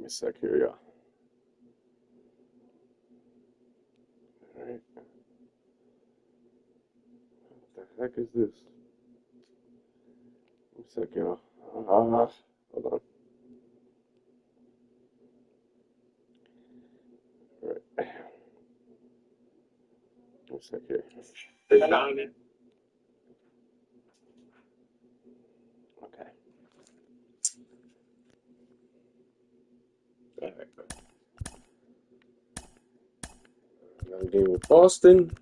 a sec here, yeah. All right. What the heck is this? One sec, y'all. Hold on. 1 sec here. Okay. All right. Another game with Boston.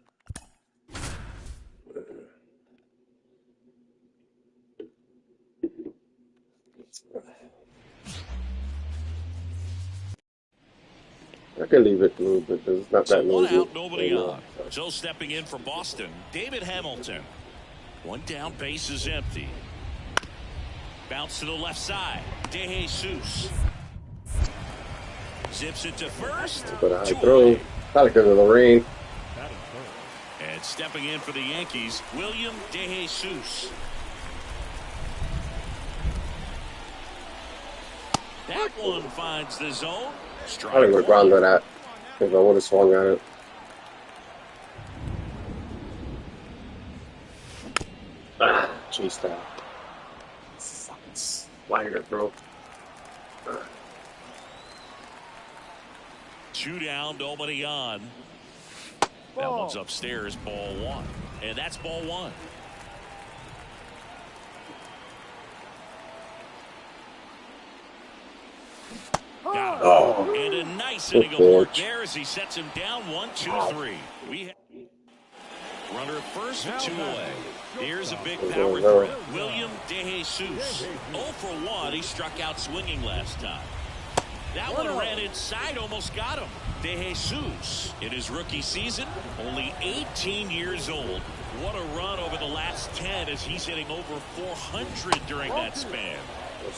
I can leave it a little bit because it's not that noisy. One out, nobody on. So stepping in for Boston, David Hamilton. One down, base is empty. Bounce to the left side. DeJesus zips it to first. But I throw. Probably because of the rain. And stepping in for the Yankees, William DeJesus. That one finds the zone. I would have grounded that if I would have swung at it. Chase that. Fucking slider, bro. 2 down, nobody on. That one's upstairs, ball 1. And that's ball 1. Oh. And a nice inning of work there as he sets him down 1, 2, 3. Runner at first with 2 away. Here's a big power threat. William DeJesus. 0 for 1. He struck out swinging last time. That one ran inside, almost got him. DeJesus, in his rookie season, only 18 years old. What a run over the last 10 as he's hitting over 400 during that span.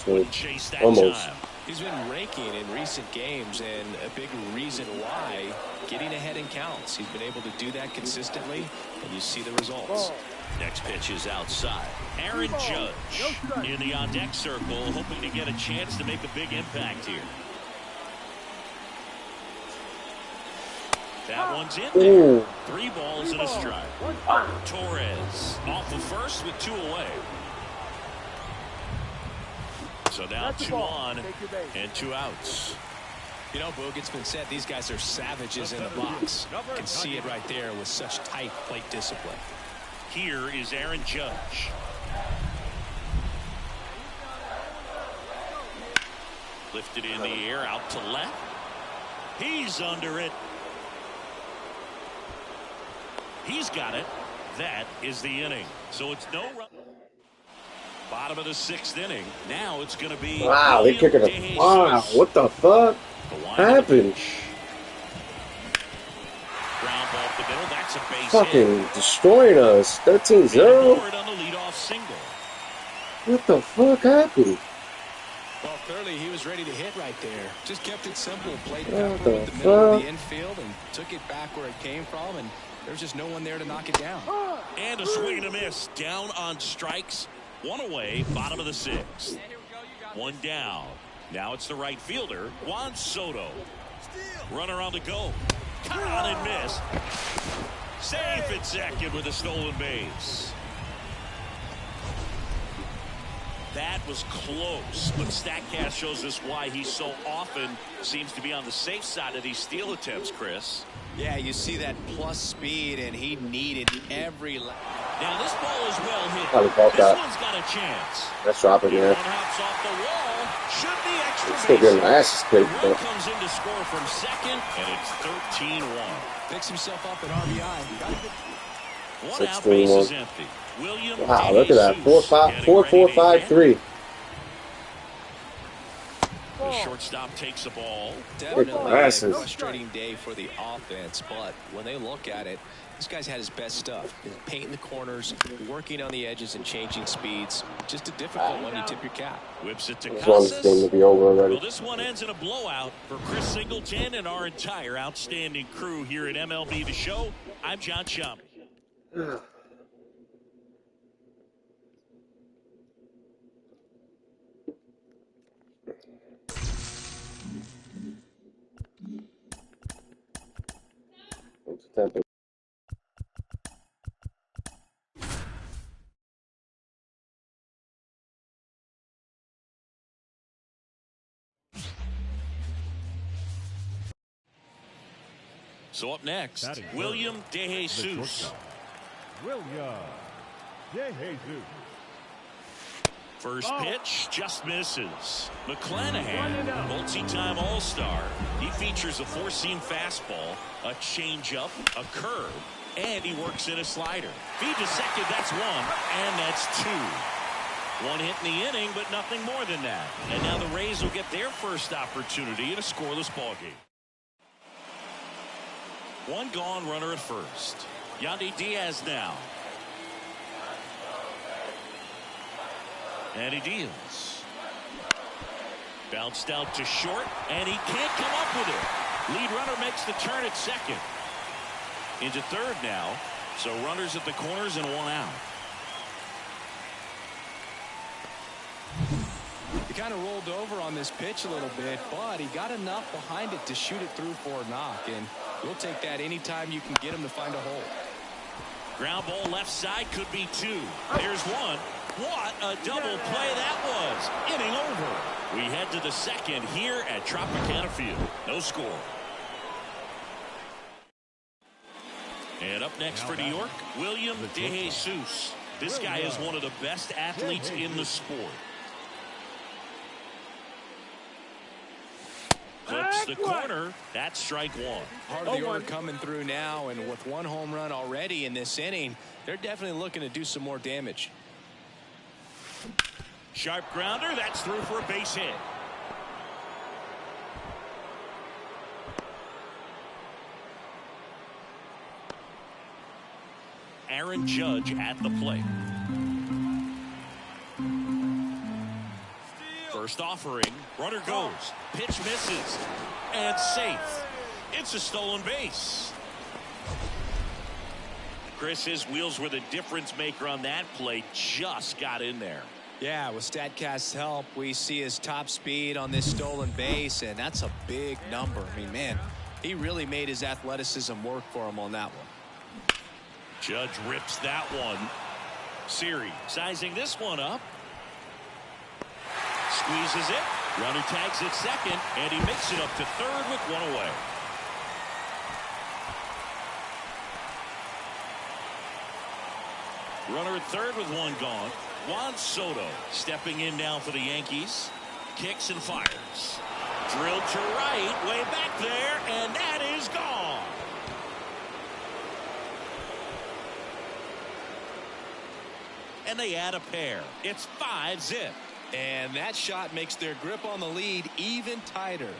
Wouldn't chase that time. He's been raking in recent games, and a big reason why, getting ahead in counts. He's been able to do that consistently, and you see the results. Next pitch is outside. Aaron Judge in the on-deck circle, hoping to get a chance to make a big impact here. That one's in there. 3 balls and a strike. Torres off the first with 2 away. So now 2 on and 2 outs. You know, Boog, it's been said these guys are savages in the box. You can see it right there with such tight plate discipline. Here is Aaron Judge. Lifted in the air, out to left. He's under it. He's got it. That is the inning. So it's no run. Bottom of the 6th inning. Now it's going to be. Wow, they kicking a. Wow, what the fuck happened? Ground ball up the middle. That's a base fucking hit. Destroying us. 13-0. On the leadoff single. What the fuck happened? Well, clearly he was ready to hit right there. Just kept it simple. Played what the the middle of the infield and took it back where it came from, and there's just no one there to knock it down. And a swing and a miss. Down on strikes. 1 away, bottom of the 6th. 1 down. Now it's the right fielder, Juan Soto. Runner on the go. Caught on and missed. Safe at second with a stolen base. That was close, but StatCast shows us why he so often seems to be on the safe side of these steal attempts, Chris. Yeah, you see that plus speed, and he needed every. Now this ball is well hit. This one's got a chance. That's dropping, man. One hops off the wall. Should be extra base. Still getting my asses kicked. Run comes in to score from second, and it's 13-1. Picks himself up at RBI. One out, base is empty. William wow, look at that. 4-4-5-3. The shortstop takes the ball. Definitely a frustrating day for the offense, but when they look at it, this guy's had his best stuff. He's painting the corners, working on the edges, and changing speeds. Just a difficult one. You tip your cap. Whips it to This one's going to be over already. Well, this one ends in a blowout for Chris Singleton and our entire outstanding crew here at MLB The Show. I'm John Schaum. So up next, William DeJesus. First pitch just misses. McClanahan, multi-time All-Star. He features a four-seam fastball, a changeup, a curve, and he works in a slider. Feed to second, that's one, and that's two. One hit in the inning, but nothing more than that. And now the Rays will get their first opportunity in a scoreless ballgame. One gone, runner at first. Yandy Diaz now. And he deals. Bounced out to short, and he can't come up with it. Lead runner makes the turn at second. Into third now. So runners at the corners and one out. He kind of rolled over on this pitch a little bit, but he got enough behind it to shoot it through for a knock, and we'll take that anytime you can get him to find a hole. Ground ball left side, could be two. There's one. What a double play that was. Inning over. We head to the second here at Tropicana Field. No score. And up next for New York, William DeJesus. This guy is one of the best athletes in the sport. Clips the corner. That's strike one. Part of the order coming through now, and with one home run already in this inning, they're definitely looking to do some more damage. Sharp grounder. That's through for a base hit. Aaron Judge at the plate. First offering. Runner goes. Pitch misses. And safe. It's a stolen base. Chris, his wheels were the difference maker on that play. Just got in there. Yeah, with StatCast's help, we see his top speed on this stolen base, and that's a big number. I mean, man, he really made his athleticism work for him on that one. Judge rips that one. Siri sizing this one up. Squeezes it. Runner tags it second, and he makes it up to third with one away. Runner at third with one gone. Juan Soto stepping in now for the Yankees. Kicks and fires. Drilled to right, way back there, and that is gone. And they add a pair. It's 5-zip. And that shot makes their grip on the lead even tighter.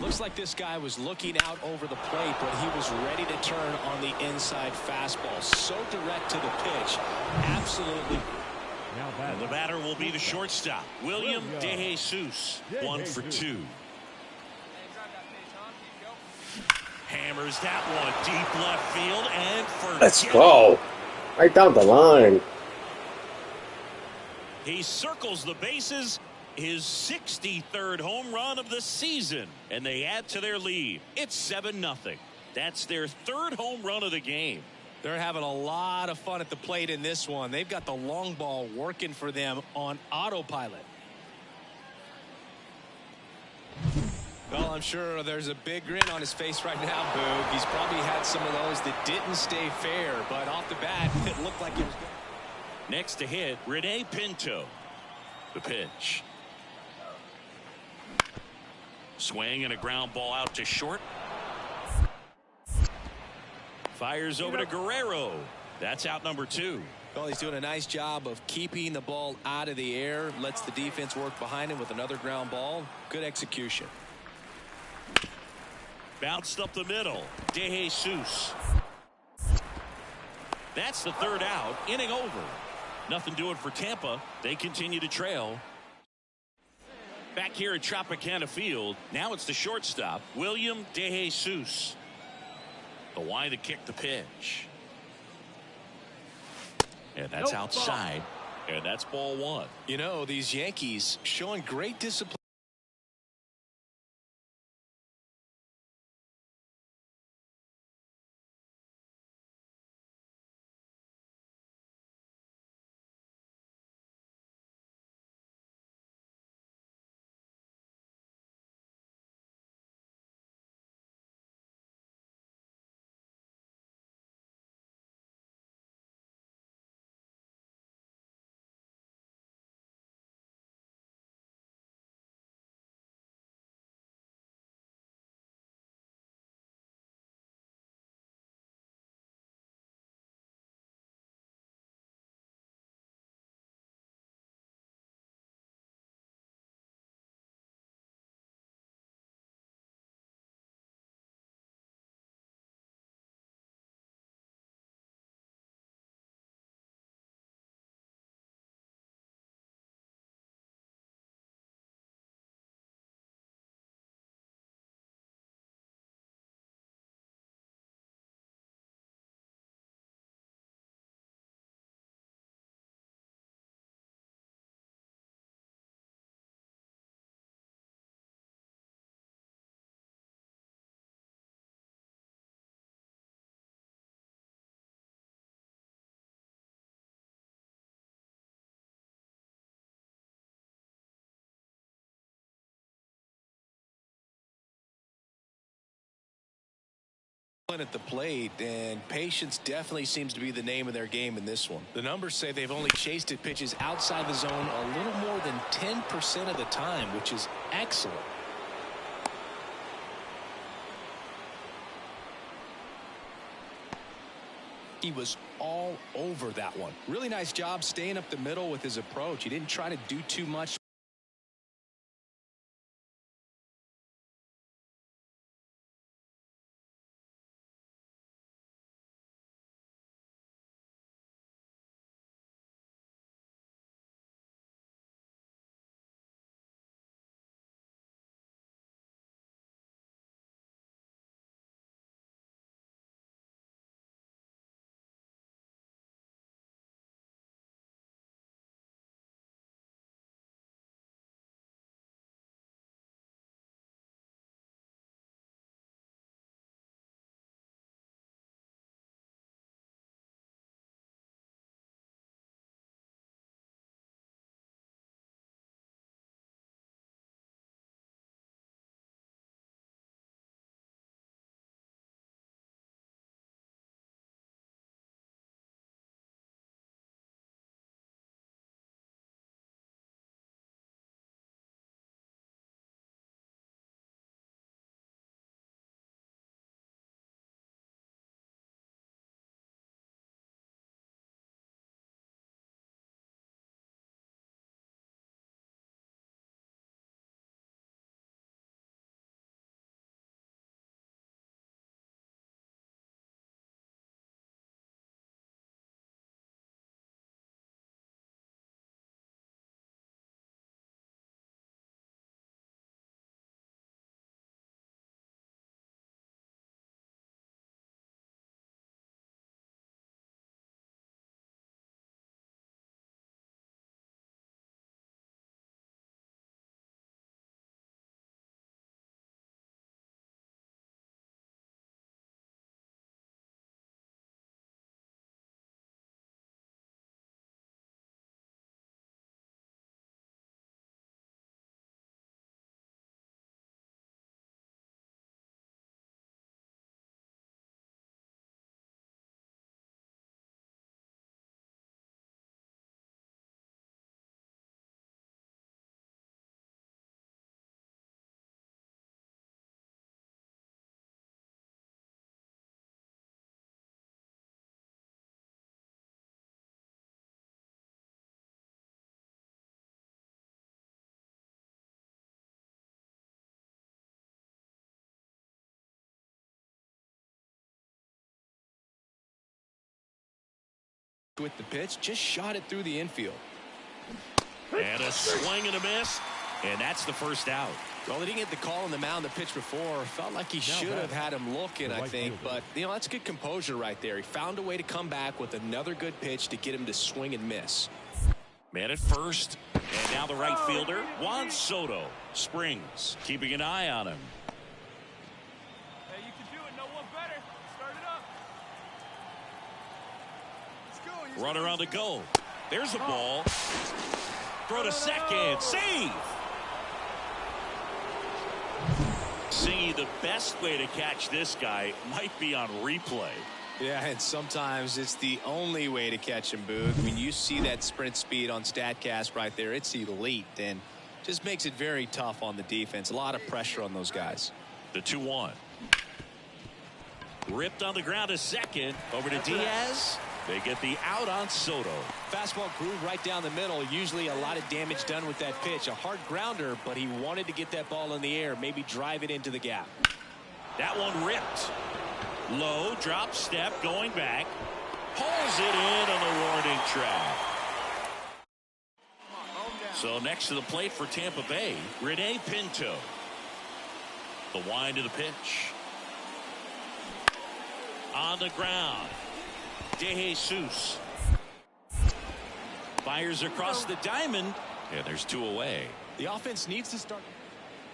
Looks like this guy was looking out over the plate, but he was ready to turn on the inside fastball. So direct to the pitch. Absolutely. And the batter will be the shortstop, William DeJesus. 1 for 2. Hammers that one deep left field and for let's go. Right down the line. He circles the bases. His 63rd home run of the season, and they add to their lead. It's 7-0. That's their third home run of the game. They're having a lot of fun at the plate in this one. They've got the long ball working for them on autopilot. Well, I'm sure there's a big grin on his face right now, Boog. He's probably had some of those that didn't stay fair, but off the bat, it looked like it was good. Next to hit, Rene Pinto. The pitch. Swing and a ground ball out to short. Fires over to Guerrero. That's out number 2. Well, he's doing a nice job of keeping the ball out of the air. Lets the defense work behind him with another ground ball. Good execution. Bounced up the middle. DeJesus. That's the third out. Inning over. Nothing doing for Tampa. They continue to trail. Back here at Tropicana Field. Now it's the shortstop, William DeJesus. The wide to kick the pitch. And that's outside. And that's ball one. You know, these Yankees showing great discipline. At the plate, and patience definitely seems to be the name of their game in this one. The numbers say they've only chased at pitches outside the zone a little more than 10% of the time, which is excellent. He was all over that one. Really nice job staying up the middle with his approach. He didn't try to do too much. With the pitch, just shot it through the infield. And a swing and a miss, and that's the first out. Well, they didn't get the call on the mound the pitch before. Felt like he should have had him looking, I think. But, that's good composure right there. He found a way to come back with another good pitch to get him to swing and miss. Man at first. And now the right fielder, Juan Soto. Springs keeping an eye on him. Hey, you can do it. No one better. Start it up. Let's go. Runner on the go. There's the ball. Throw to second. Save. See, the best way to catch this guy might be on replay. Yeah, and sometimes it's the only way to catch him, Boog. I mean, you see that sprint speed on StatCast right there. It's elite, and just makes it very tough on the defense. A lot of pressure on those guys. The 2-1. Ripped on the ground to second. Over to Diaz. They get the out on Soto. Fastball groove right down the middle. Usually a lot of damage done with that pitch. A hard grounder, but he wanted to get that ball in the air. Maybe drive it into the gap. That one ripped. Low drop step going back. Pulls it in on the warning track. So next to the plate for Tampa Bay, Rene Pinto. The wind of the pitch. On the ground. DeJesus fires across the diamond, and there's 2 away. The offense needs to start.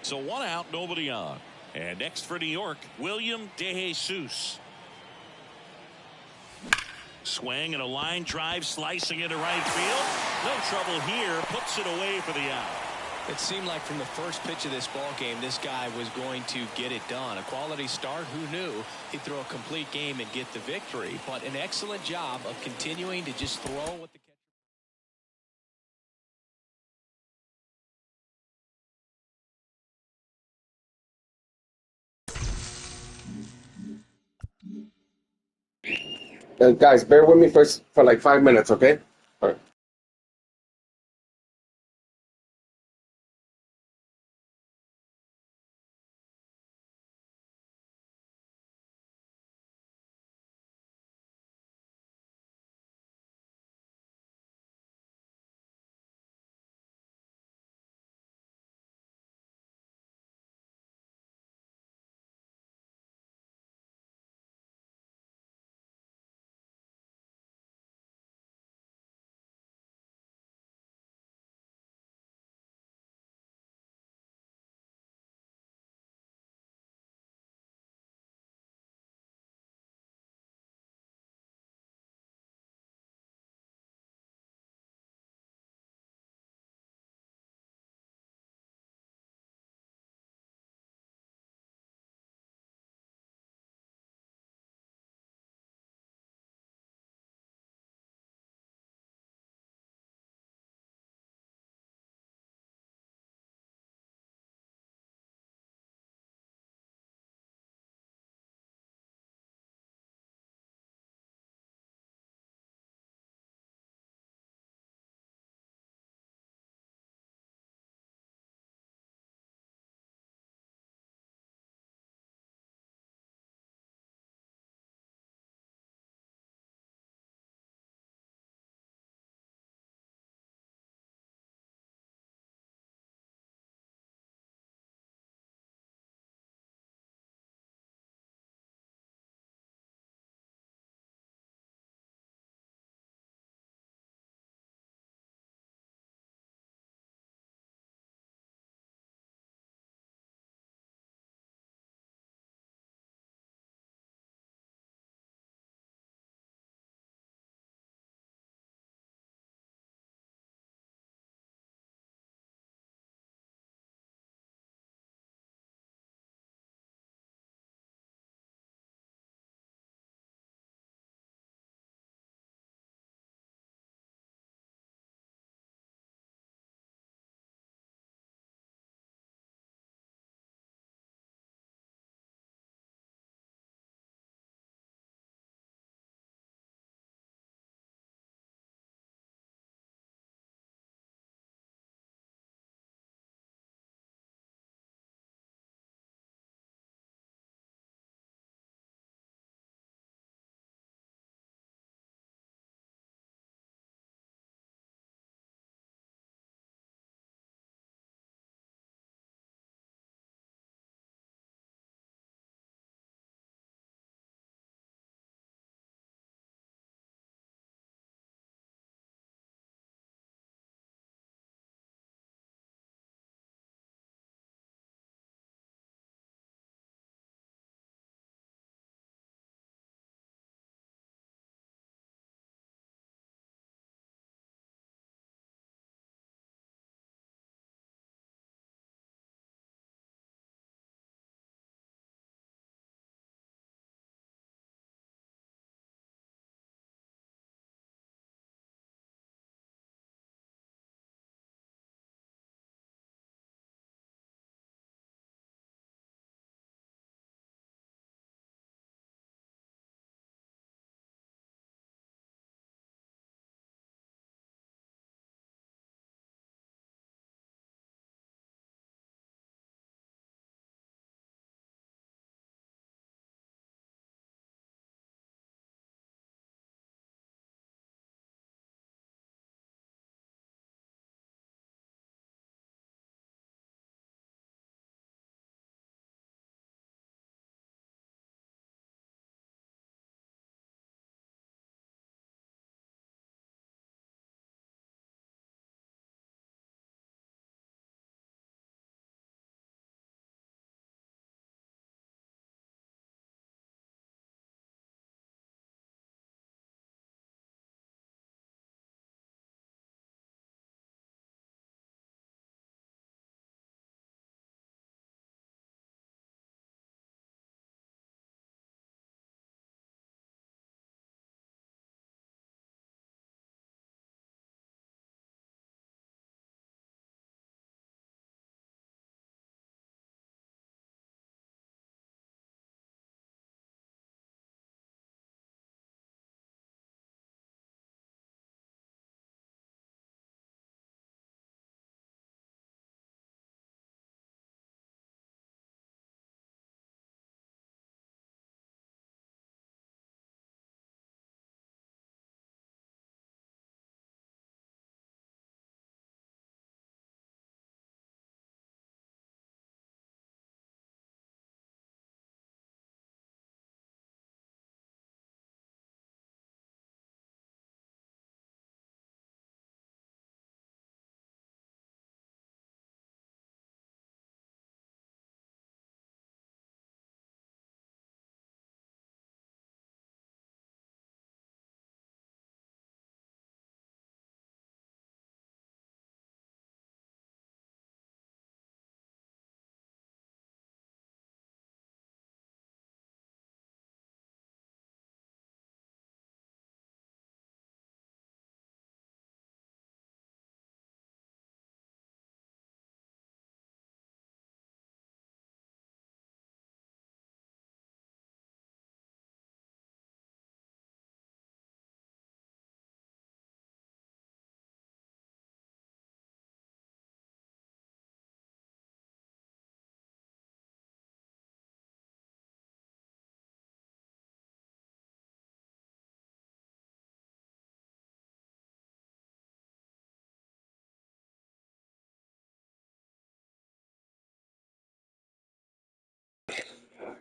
So 1 out, nobody on. And next for New York, William DeJesus. Swing and a line drive slicing into right field. No trouble here. Puts it away for the out. It seemed like from the first pitch of this ball game, this guy was going to get it done. A quality start. Who knew he'd throw a complete game and get the victory? But an excellent job of continuing to just throw what the Guys, bear with me for like 5 minutes, okay? All right.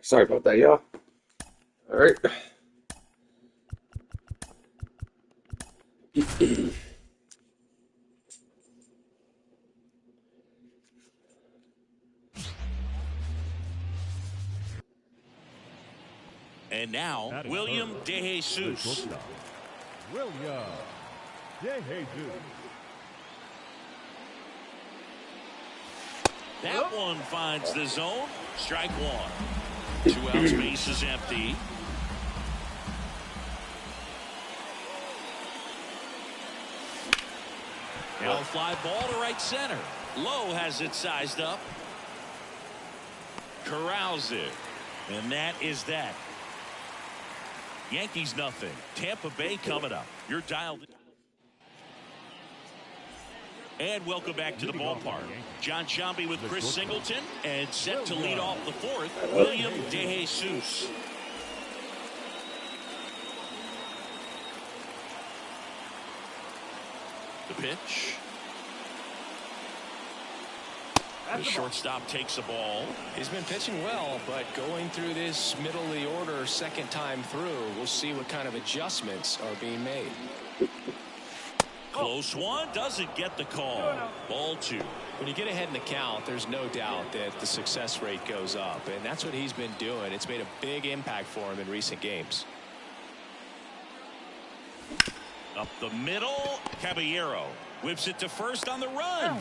Sorry about that, y'all. All right. And now, William DeJesus. William DeJesus. That one finds the zone. Strike one. 2 outs, base is empty. Now a fly ball to right center. Lowe has it sized up. Corrals it. And that is that. Yankees nothing. Tampa Bay coming up. You're dialed in. And welcome back to the ballpark. John Shambi with Chris Singleton. And set to lead off the fourth, William DeJesus. The pitch. The shortstop takes a ball. He's been pitching well, but going through this middle of the order second time through, we'll see what kind of adjustments are being made. Close one, doesn't get the call. Ball two. When you get ahead in the count, there's no doubt that the success rate goes up, and that's what he's been doing. It's made a big impact for him in recent games. Up the middle, Caballero whips it to first on the run.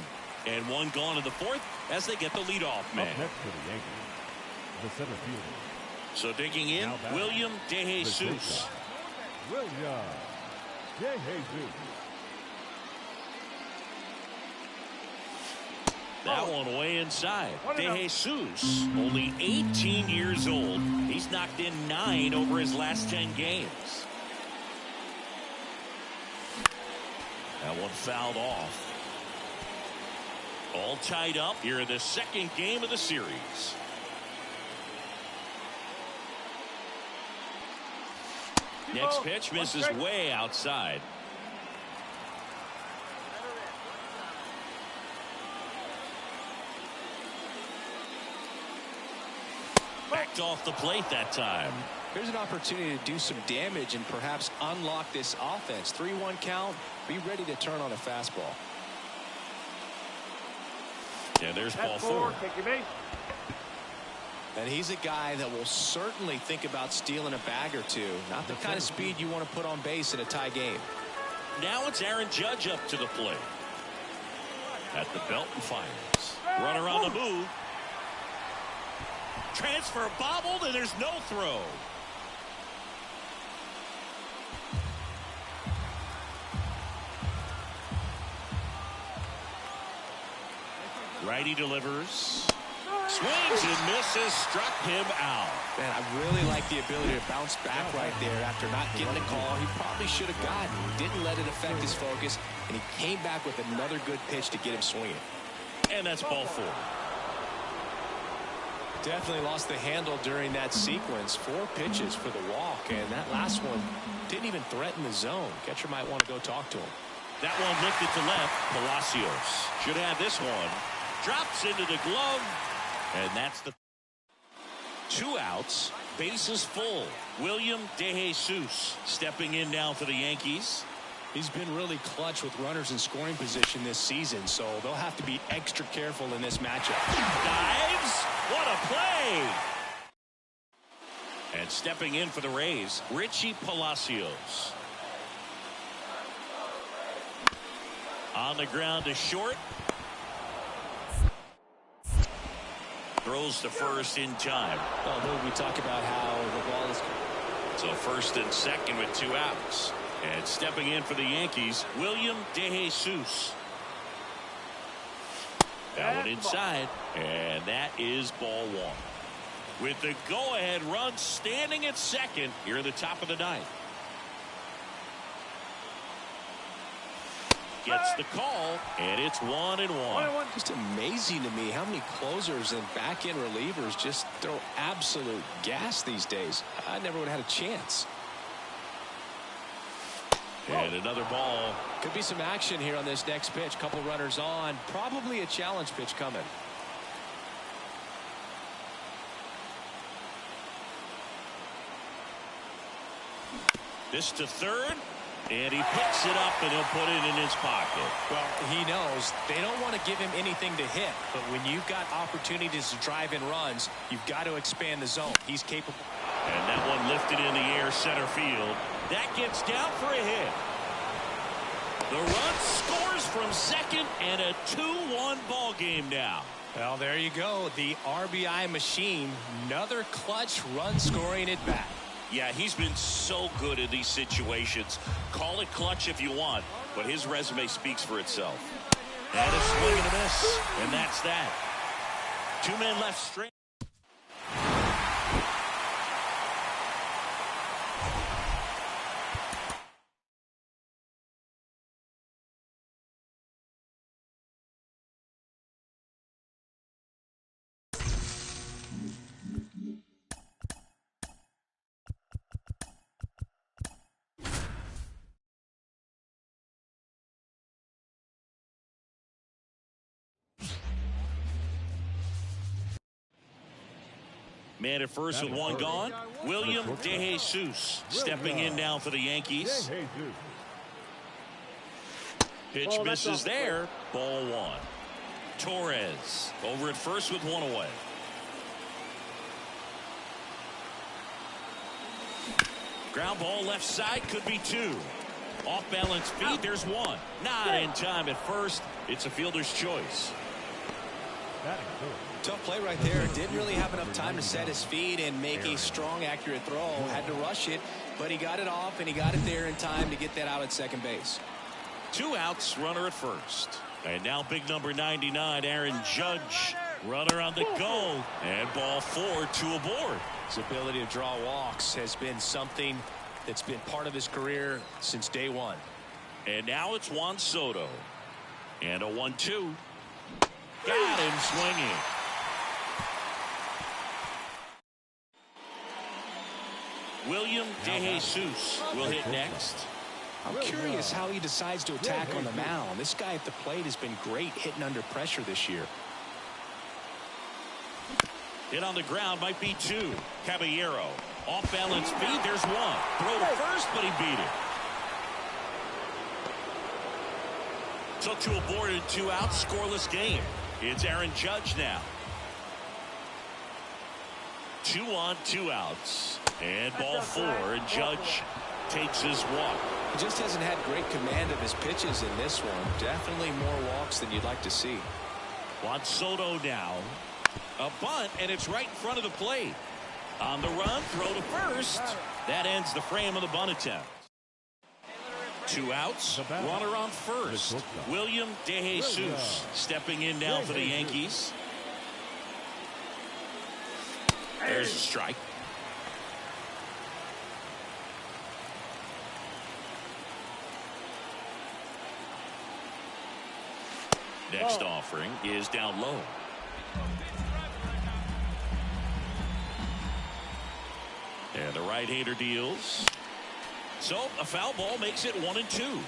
And one gone in the fourth as they get the leadoff man. Up next for the Yankees, the center fielder. So digging in, William DeJesus. William DeJesus. That one way inside. DeJesus, only 18 years old. He's knocked in 9 over his last 10 games. That one fouled off. All tied up here in the second game of the series. Next pitch misses way outside. Backed off the plate that time. Here's an opportunity to do some damage and perhaps unlock this offense. 3-1 count. Be ready to turn on a fastball. Yeah, there's ball 4. And he's a guy that will certainly think about stealing a bag or two. Not the kind of speed you want to put on base in a tie game. Now it's Aaron Judge up to the plate. At the belt and fires. Runner on the move. Transfer bobbled and there's no throw. Righty delivers. Swings and misses. Struck him out. Man, I really like the ability to bounce back right there after not getting the call he probably should have gotten. Didn't let it affect his focus, and he came back with another good pitch to get him swinging. And that's ball 4. Definitely lost the handle during that sequence. 4 pitches for the walk, and that last one didn't even threaten the zone. Catcher might want to go talk to him. That one lifted to left. Palacios should have this one. Drops into the glove, and that's the 2 outs. Bases full. William DeJesus stepping in now for the Yankees. He's been really clutch with runners in scoring position this season, so they'll have to be extra careful in this matchup. Dives. What a play. And stepping in for the Rays, Richie Palacios. On the ground to short. Throws to first in time. Although we talk about how the ball is. So first and second with 2 outs. And stepping in for the Yankees, William DeJesus. That one inside. And that is ball 1. With the go-ahead run standing at second here at the top of the 9th. Gets the call, and it's 1-1. Just amazing to me how many closers and back-end relievers just throw absolute gas these days. I never would have had a chance. And another ball. Could be some action here on this next pitch. Couple runners on. Probably a challenge pitch coming. This to third. And he picks it up, and he'll put it in his pocket. Well, he knows they don't want to give him anything to hit. But when you've got opportunities to drive in runs, you've got to expand the zone. He's capable. And that one lifted in the air center field. That gets down for a hit. The run scores from second, and a 2-1 ball game now. Well, there you go. The RBI machine. Another clutch run scoring at bat. Yeah, he's been so good in these situations. Call it clutch if you want, but his resume speaks for itself. And a swing and a miss, and that's that. 2 men left straight. Man at first with one gone. William DeJesus stepping in now for the Yankees. Pitch misses there. Ball 1. Torres over at first with one away. Ground ball left side, could be 2. Off balance feed, there's 1. Not in time at first. It's a fielder's choice. Tough play right there. Didn't really have enough time to set his feet and make a strong, accurate throw. Had to rush it, but he got it off, and he got it there in time to get that out at second base. 2 outs, runner at first. And now big number 99, Aaron Judge. Runner on the go. And ball 4, 2 aboard. His ability to draw walks has been something that's been part of his career since day one. And now it's Juan Soto. And a 1-2. Got him swinging. William DeJesus will hit next. I'm curious how he decides to attack on the mound. This guy at the plate has been great hitting under pressure this year. Hit on the ground, might be 2. Caballero off balance feed, there's 1. Throw to first, but he beat it. Took 2 aboard and 2 outs, scoreless game. It's Aaron Judge now. 2 on, 2 outs. And ball 4, and Judge takes his walk. He just hasn't had great command of his pitches in this one. Definitely more walks than you'd like to see. Juan Soto now. A bunt, and it's right in front of the plate. On the run, throw to first. That ends the frame of the bunt attempt. 2 outs, runner on first. William DeJesus stepping in now for the Yankees. There's a strike. Next offering is down low. And the right-hander deals. So a foul ball makes it 1-2.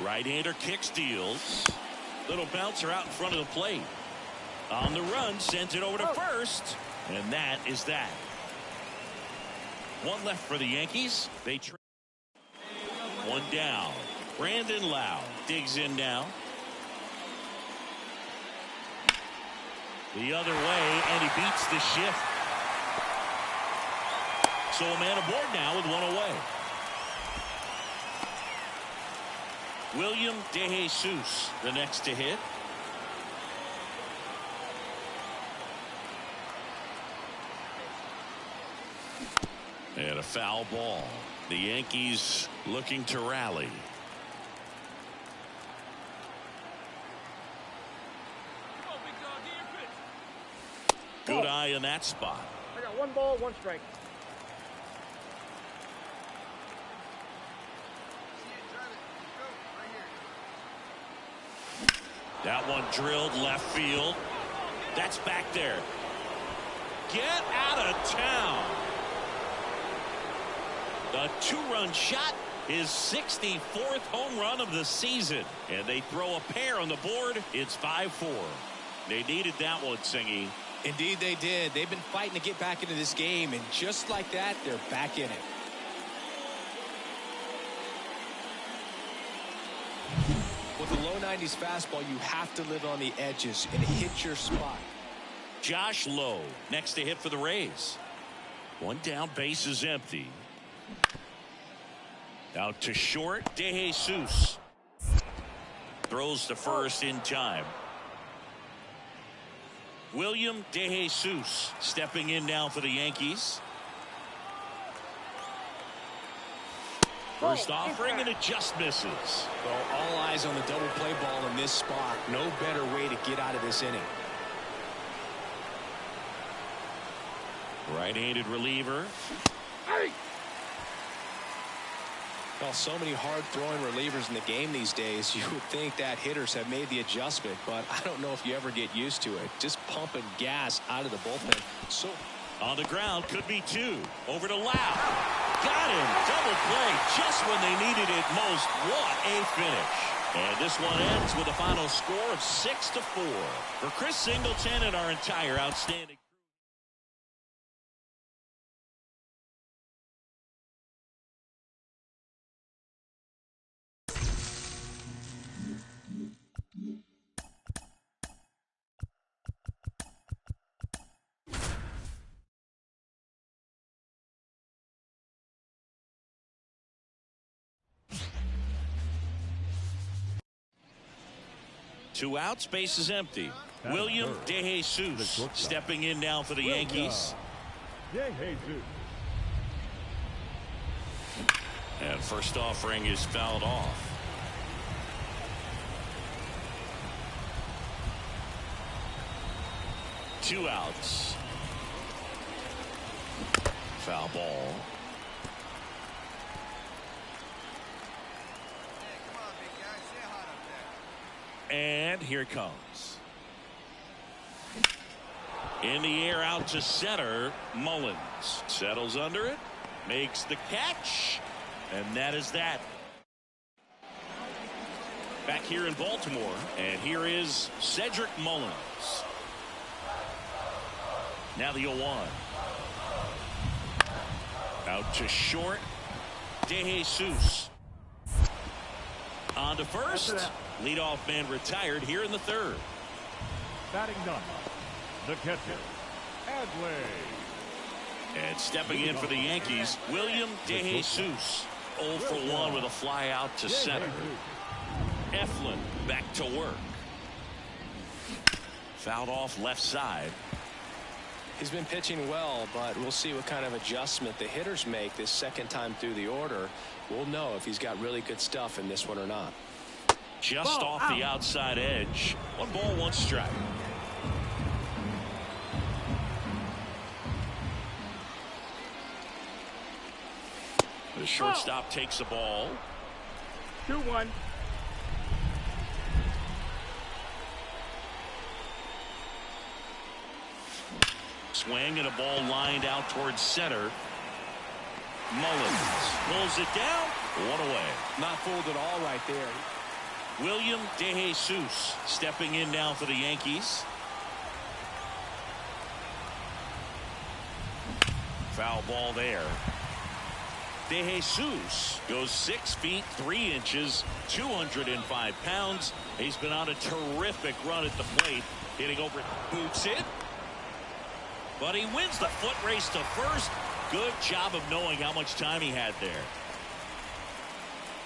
Right-hander kicks, deals. Little bouncer out in front of the plate. On the run, sends it over to first. And that is that. 1 left for the Yankees. They trade. 1 down. Brandon Lau digs in now. The other way, and he beats the shift. So a man aboard now with 1 away. William DeJesus, the next to hit. And a foul ball. The Yankees looking to rally. Good eye in that spot. I got 1 ball, 1 strike. That one drilled left field. That's back there. Get out of town. The 2-run shot, his 64th home run of the season. And they throw a pair on the board. It's 5-4. They needed that one, Singy. Indeed they did. They've been fighting to get back into this game, and just like that, they're back in it. With a low 90s fastball, you have to live on the edges and hit your spot. Josh Lowe next to hit for the Rays. One down, base is empty. Out to short, DeJesus. Throws to first in time. William DeJesus stepping in now for the Yankees. First offering, and it just misses. Well, all eyes on the double play ball in this spot. No better way to get out of this inning. Right-handed reliever. Well, so many hard-throwing relievers in the game these days, you would think that hitters have made the adjustment, but I don't know if you ever get used to it. Just pumping gas out of the bullpen. So on the ground, could be two. Over to Lau. Got him. Double play just when they needed it most. What a finish. And this one ends with a final score of 6-4. For Chris Singleton and our entire outstanding two outs, base is empty. William DeJesus stepping in now for the Yankees. And first offering is fouled off. Two outs. Foul ball. And here it comes. In the air out to center. Mullins settles under it. Makes the catch. And that is that. Back here in Baltimore. And here is Cedric Mullins. Now the 0-1. Out to short. DeJesus. On to first. Leadoff man retired here in the third. Batting ninth, the catcher, Adley. And stepping in for the Yankees, William DeJesus. 0 for 1 with a fly out to center. Eflin back to work. Fouled off left side. He's been pitching well, but we'll see what kind of adjustment the hitters make this second time through the order. We'll know if he's got really good stuff in this one or not. Just off the outside edge. 1 ball, 1 strike. The shortstop takes the ball. 2-1. Swing and a ball lined out towards center. Mullins pulls it down. 1 away. Not fooled at all right there. William DeJesus stepping in now for the Yankees. Foul ball there. DeJesus goes 6 feet 3 inches, 205 pounds. He's been on a terrific run at the plate, hitting over, boots it. But he wins the foot race to first. Good job of knowing how much time he had there.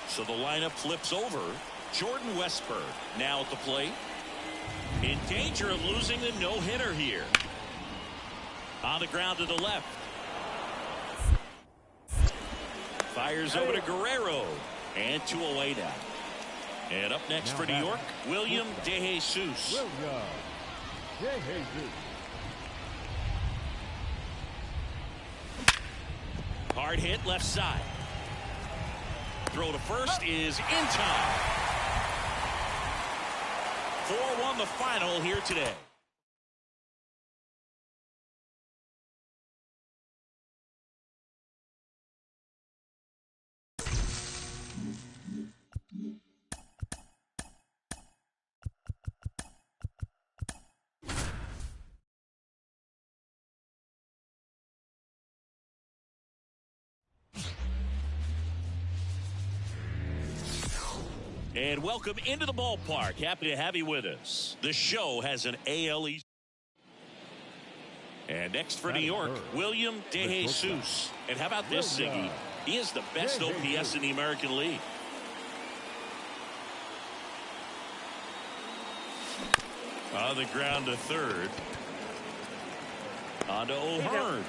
So the lineup flips over. Jordan Westburg now at the plate. In danger of losing the no-hitter here. On the ground to the left. Fires over to Guerrero. And 2 away now. And up next for New York, William DeJesus. Hard hit left side. Throw to first is in time. 4-1 the final here today. And welcome into the ballpark. Happy to have you with us. The show has an AL East. And next for New York, William DeJesus. And how about this, Siggy? He is the best OPS in the American League. On the ground to third. On to O'Hearn.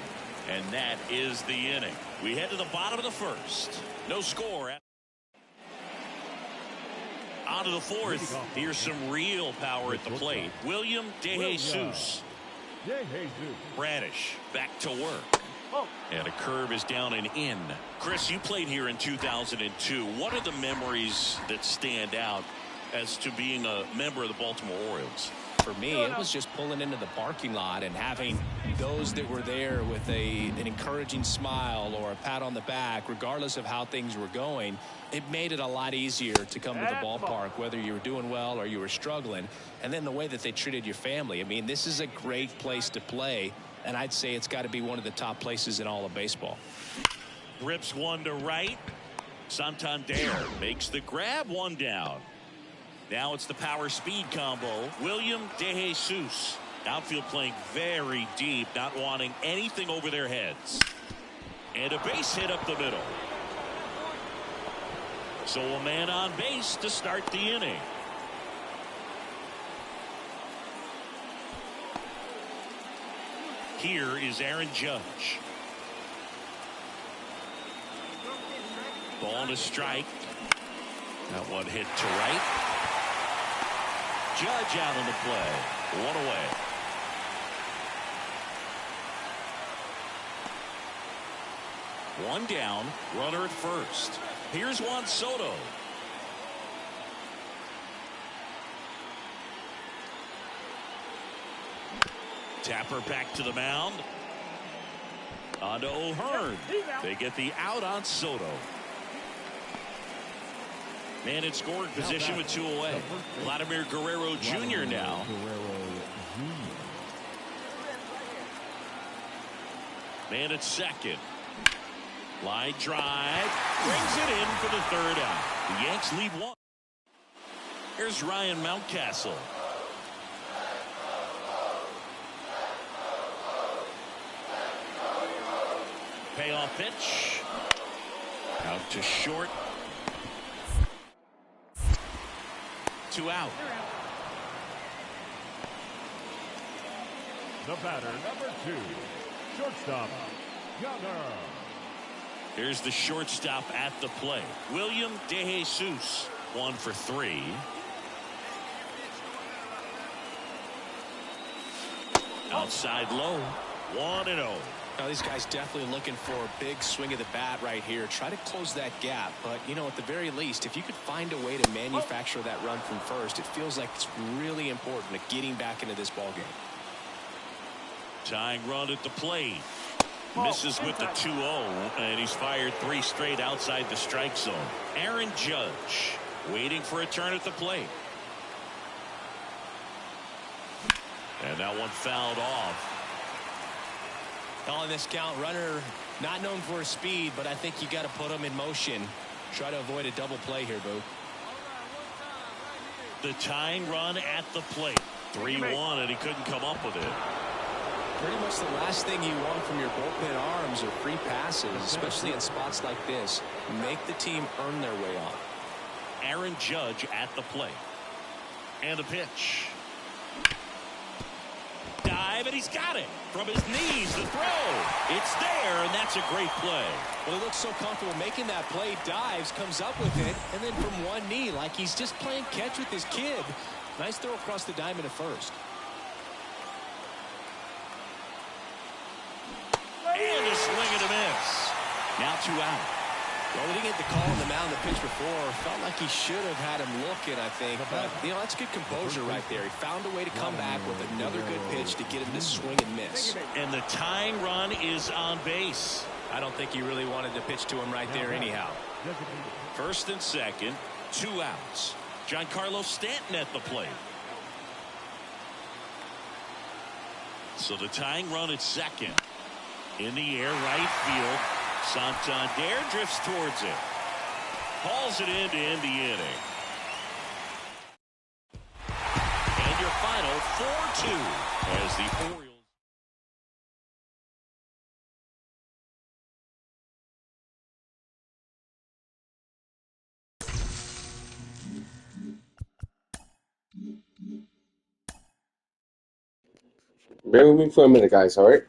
And that is the inning. We head to the bottom of the first. No score. On to the fourth. Here's some real power at the plate. William DeJesus. Bradish back to work. And a curve is down and in. Chris, you played here in 2002. What are the memories that stand out as to being a member of the Baltimore Orioles? For me, it was just pulling into the parking lot and having those that were there with an encouraging smile or a pat on the back, regardless of how things were going. It made it a lot easier to come to the ballpark, whether you were doing well or you were struggling. And then the way that they treated your family. I mean, this is a great place to play, and I'd say it's got to be one of the top places in all of baseball. Rips one to right. Santander makes the grab, one down. Now it's the power speed combo. William DeJesus. Outfield playing very deep, not wanting anything over their heads. And a base hit up the middle. So a man on base to start the inning. Here is Aaron Judge. Ball to strike. That one hit to right. Judge out on the play. One away. One down. Runner at first. Here's Juan Soto. Tapper back to the mound. On to O'Hearn. They get the out on Soto. Man in scoring position with two away. Vladimir Guerrero Jr. now. Man at second. Line drive. Brings it in for the third out. The Yanks lead one. Here's Ryan Mountcastle. Payoff pitch. Out to short. 2 out. The batter, number 2, shortstop, Gunnar. Here's the shortstop at the plate. William DeJesus, 1 for 3. Outside low, 1-0. Now, these guys definitely looking for a big swing of the bat right here. Try to close that gap. But, you know, at the very least, if you could find a way to manufacture that run from first, it feels like it's really important to getting back into this ballgame. Tying run at the plate. Misses with the 2-0, and he's fired 3 straight outside the strike zone. Aaron Judge waiting for a turn at the plate. And that one fouled off. Calling this count, runner not known for his speed, but I think you got to put him in motion. Try to avoid a double play here, Boo. The tying run at the plate. 3-1, and he couldn't come up with it. Pretty much the last thing you want from your bullpen arms are free passes, especially in spots like this. Make the team earn their way off. Aaron Judge at the plate. And the pitch. Dive, and he's got it. From his knees, the throw. It's there, and that's a great play. Well, he looks so comfortable making that play. Dives, comes up with it, and then from one knee, like he's just playing catch with his kid. Nice throw across the diamond at first. And a swing and a miss. Now 2 out. Well, we didn't get the call on the mound the pitch before. Felt like he should have had him looking, I think. But, you know, that's good composure right there. He found a way to come back with another good pitch to get him to swing and miss. And the tying run is on base. I don't think he really wanted to pitch to him right there anyhow. First and second, 2 outs. Giancarlo Stanton at the plate. So the tying run at second. In the air, right field. Santander drifts towards it. Hauls it in to end the inning. 4-2 as the Orioles. Bear with me for a minute, guys, alright?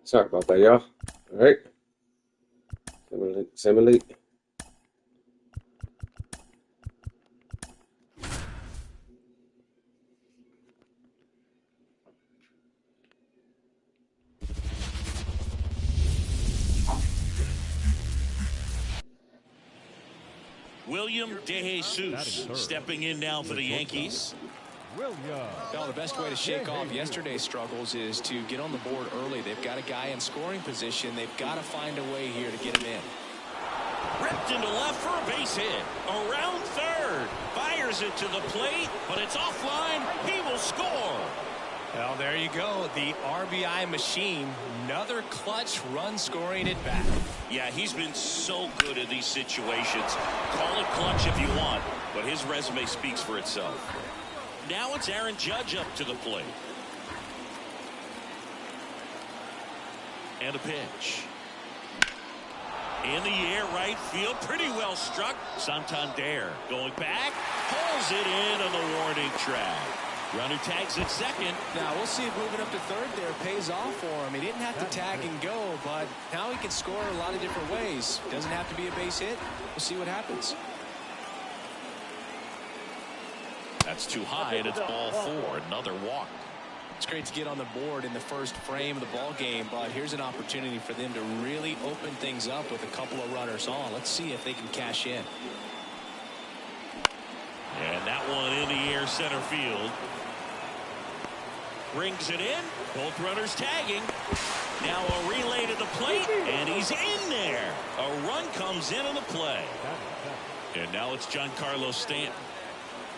Sorry about that, y'all. All right. Simile. William DeJesus stepping in now for the Yankees. Well, the best way to shake off yesterday's struggles is to get on the board early. They've got a guy in scoring position. They've got to find a way here to get him in. Ripped into left for a base hit. Around third. Fires it to the plate, but it's offline. He will score. Well, there you go. The RBI machine. Another clutch run scoring at bat. Yeah, he's been so good in these situations. Call it clutch if you want, but his resume speaks for itself. Now it's Aaron Judge up to the plate. And a pitch. In the air, right field, pretty well struck. Santander going back, pulls it in on the warning track. Runner tags at second. Now we'll see if moving up to third there pays off for him. He didn't have to tag and go, but now he can score a lot of different ways. Doesn't have to be a base hit. We'll see what happens. That's too high, and it's ball four. Another walk. It's great to get on the board in the first frame of the ball game, but here's an opportunity for them to really open things up with a couple of runners on. Let's see if they can cash in. And that one in the air center field. Brings it in. Both runners tagging. Now a relay to the plate, and he's in there. A run comes in on the play. And now it's Giancarlo Stanton.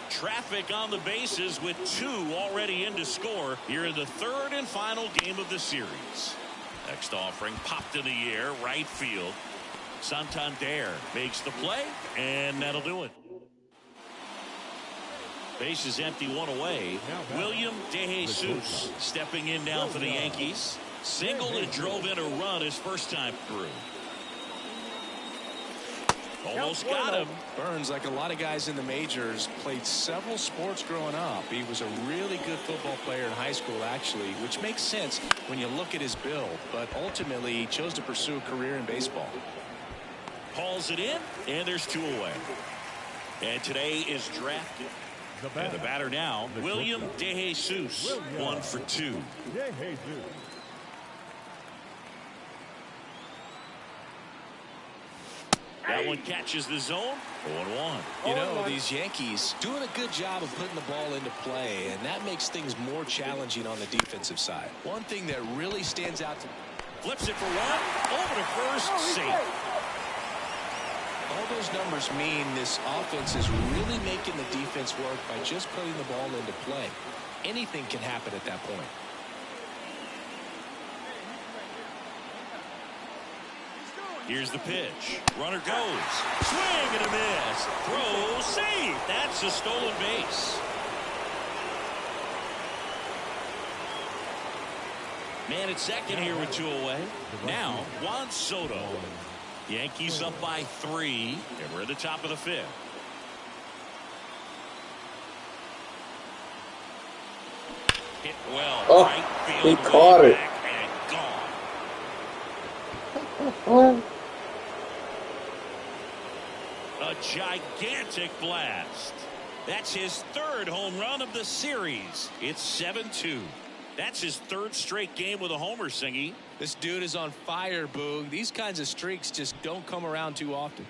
Traffic on the bases with two already in to score here in the third and final game of the series. Next offering popped in the air, right field. Santander makes the play, and that'll do it. Base is empty, one away. William DeJesus stepping in now for the Yankees. Singled and drove in a run his first time through. Almost got him. Burns, like a lot of guys in the majors, played several sports growing up. He was a really good football player in high school, actually, which makes sense when you look at his build. But ultimately, he chose to pursue a career in baseball. Hauls it in, and there's two away. And today is drafted. And the batter now, William DeJesus, 1 for 2. That one catches the zone. 0-1. You know, these Yankees doing a good job of putting the ball into play, and that makes things more challenging on the defensive side. One thing that really stands out to flips it for one. Over to first, safe. All those numbers mean this offense is really making the defense work by just putting the ball into play. Anything can happen at that point. Here's the pitch. Runner goes. Swing and a miss. Throw, safe. That's a stolen base. Man at second here with two away. Now, Juan Soto. Yankees up by 3, and we're at the top of the 5th. Hit well. Right field. He caught it. And gone. A gigantic blast. That's his 3rd home run of the series. It's 7-2. That's his 3rd straight game with a homer, Singy. This dude is on fire, Boog. These kinds of streaks just don't come around too often.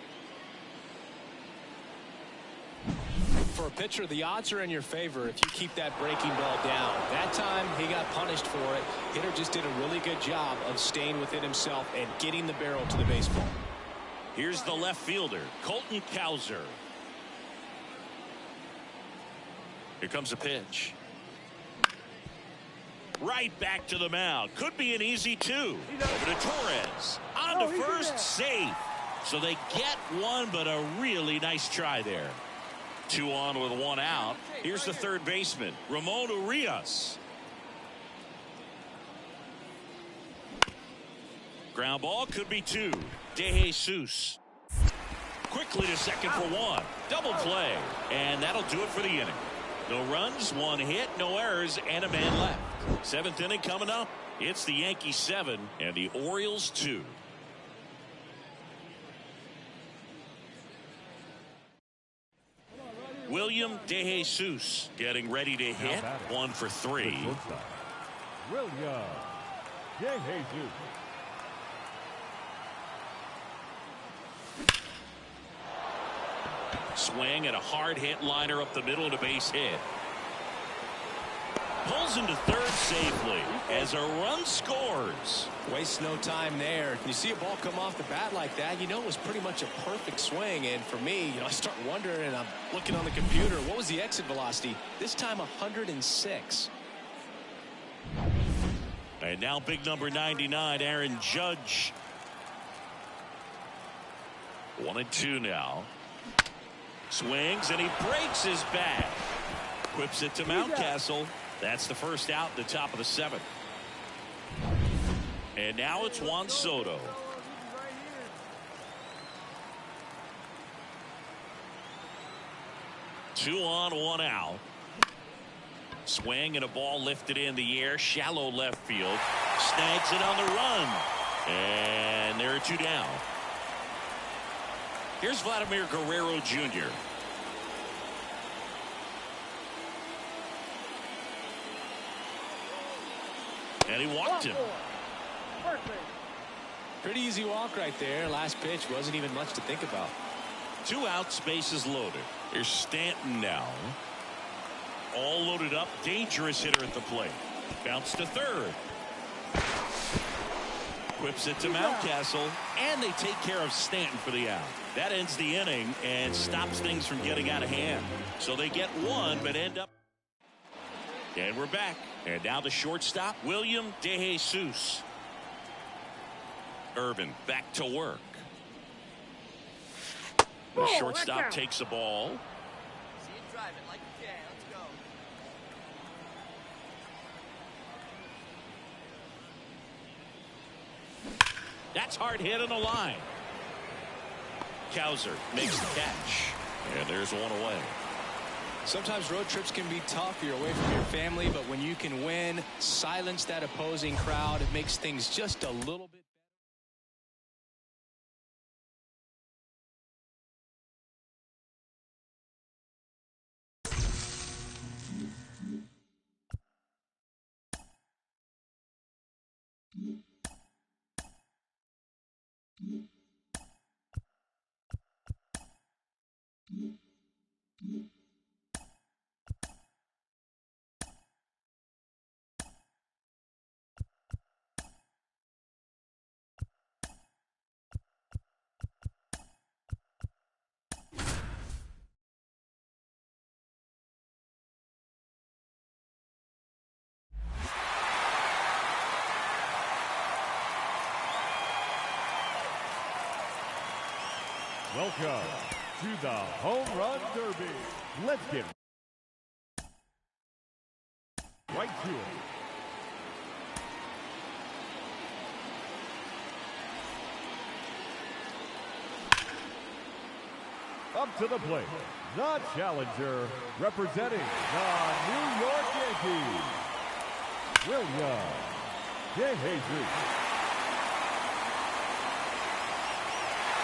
For a pitcher, the odds are in your favor if you keep that breaking ball down. That time, he got punished for it. Hitter just did a really good job of staying within himself and getting the barrel to the baseball. Here's the left fielder, Colton Cowser. Here comes a pitch. Right back to the mound. Could be an easy 2. Over to Torres. On to first, safe. So they get one, but a really nice try there. 2 on with 1 out. Here's the third baseman, Ramon Urias. Ground ball, could be 2. DeJesus. Quickly to second for 1. Double play. And that'll do it for the inning. No runs, 1 hit, no errors, and a man left. 7th inning coming up. It's the Yankees 7 and the Orioles 2. William DeJesus getting ready to hit. 1 for 3. William DeJesus. Swing and a hard hit liner up the middle and a base hit. Pulls into third safely as a run scores. Waste no time there. You see a ball come off the bat like that, you know it was pretty much a perfect swing. And for me, I start wondering, and I'm looking on the computer, what was the exit velocity? This time 106. And now big number 99, Aaron Judge. 1-2 now. Swings and he breaks his bat. Whips it to Mountcastle. That's the first out in the top of the 7th. And now it's Juan Soto. Two on, 1 out. Swing and a ball lifted in the air, shallow left field. Snags it on the run. And there are 2 down. Here's Vladimir Guerrero Jr. And he walked him. Pretty easy walk right there. Last pitch wasn't even much to think about. 2 outs, bases loaded. Here's Stanton now. All loaded up. Dangerous hitter at the plate. Bounce to third. Whips it to Mountcastle. And they take care of Stanton for the out. That ends the inning and stops things from getting out of hand. So they get 1 but end up. And we're back. And now the shortstop, William DeJesus. Irvin back to work. The shortstop takes the ball. See it drive it like you can. Let's go. That's hard hit on the line. Kowser makes the catch. And there's 1 away. Sometimes road trips can be tough. You're away from your family, but when you can win, silence that opposing crowd, it makes things just a little bit Welcome to the Home Run Derby. Let's get right to it. Up to the plate, the challenger, representing the New York Yankees, William DeJesus.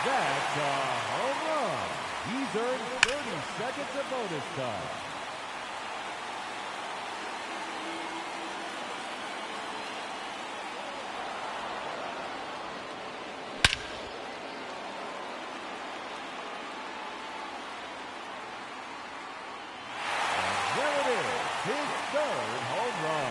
That's a home run. He's earned 30 seconds of bonus time. And there it is, his 3rd home run.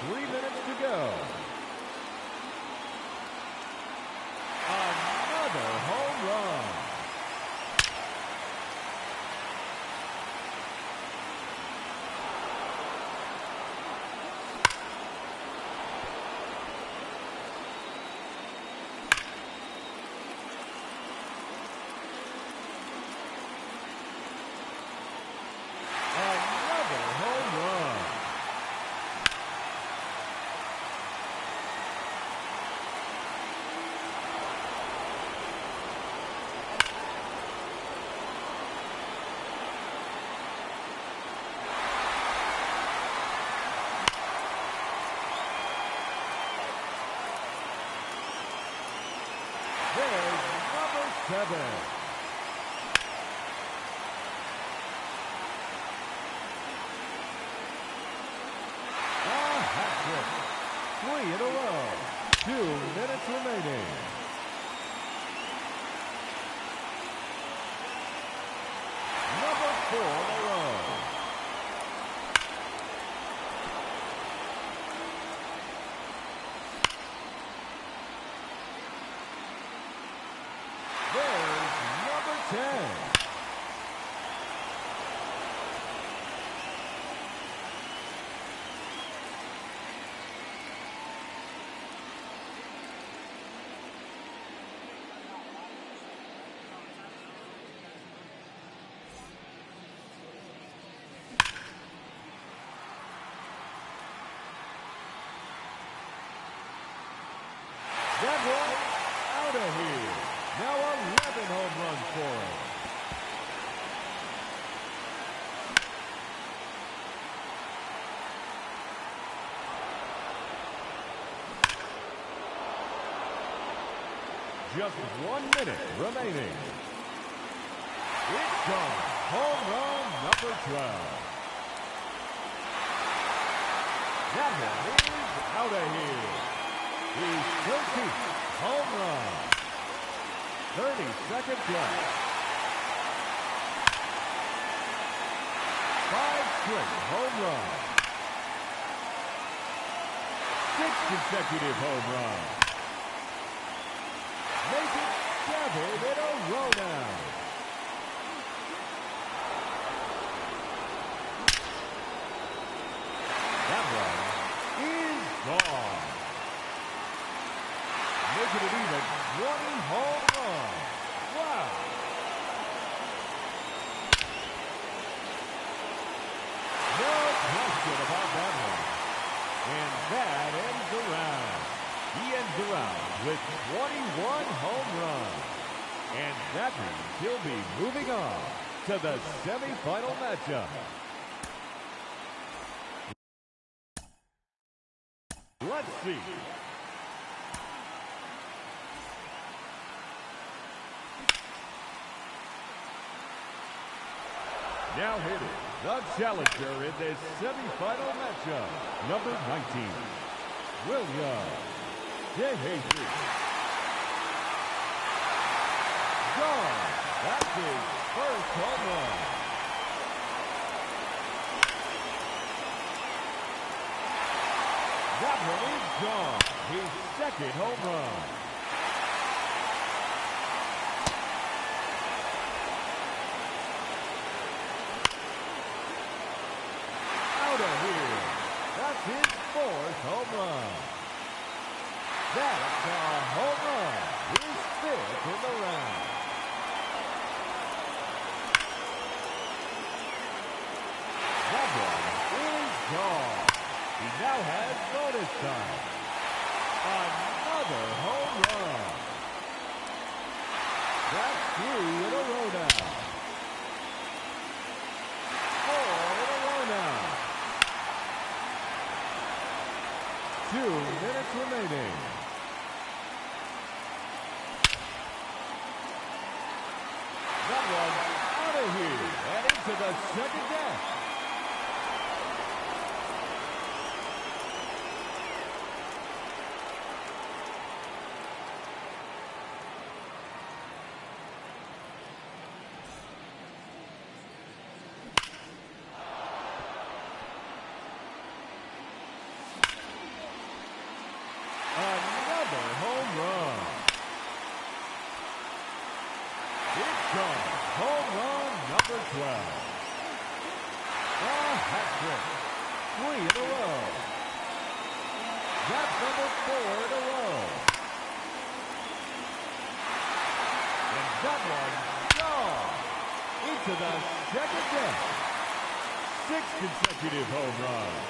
Three minutes to go. Another home run. There's number 7. A hat trick. 3 in a row. 2 minutes remaining. Number 4 in a row. There's number 10. That one out of here. Now 11 home runs for him. Just 1 minute remaining. It's gone. Home run number 12. That one is out of here. He's 13th home run. 30 seconds left. 5 straight home runs. 6 consecutive home runs. Make it 7 in a row now. That one is gone. Making it even 20 home runs. Wow. No question about that one. And that ends the round. He ends the round with 21 home runs. And that means he'll be moving on to the semifinal matchup. Let's see. Now hitting the challenger in this semifinal matchup, number 19, William DeJesus. Gone. That's his first home run. That one is gone. His second home run. Out of here. That's his fourth home run. That's a home run. His fifth in the round. That one is gone. He now has bonus time. Another home run. That's 3 in a row now. 4 in a row now. 2 minutes remaining. That one out of here and into the second deck. Another home run. It's gone. Home run number 12. A hat trick. 3 in a row. That's number 4 in a row. And that one gone into the second deck. 6 consecutive home runs.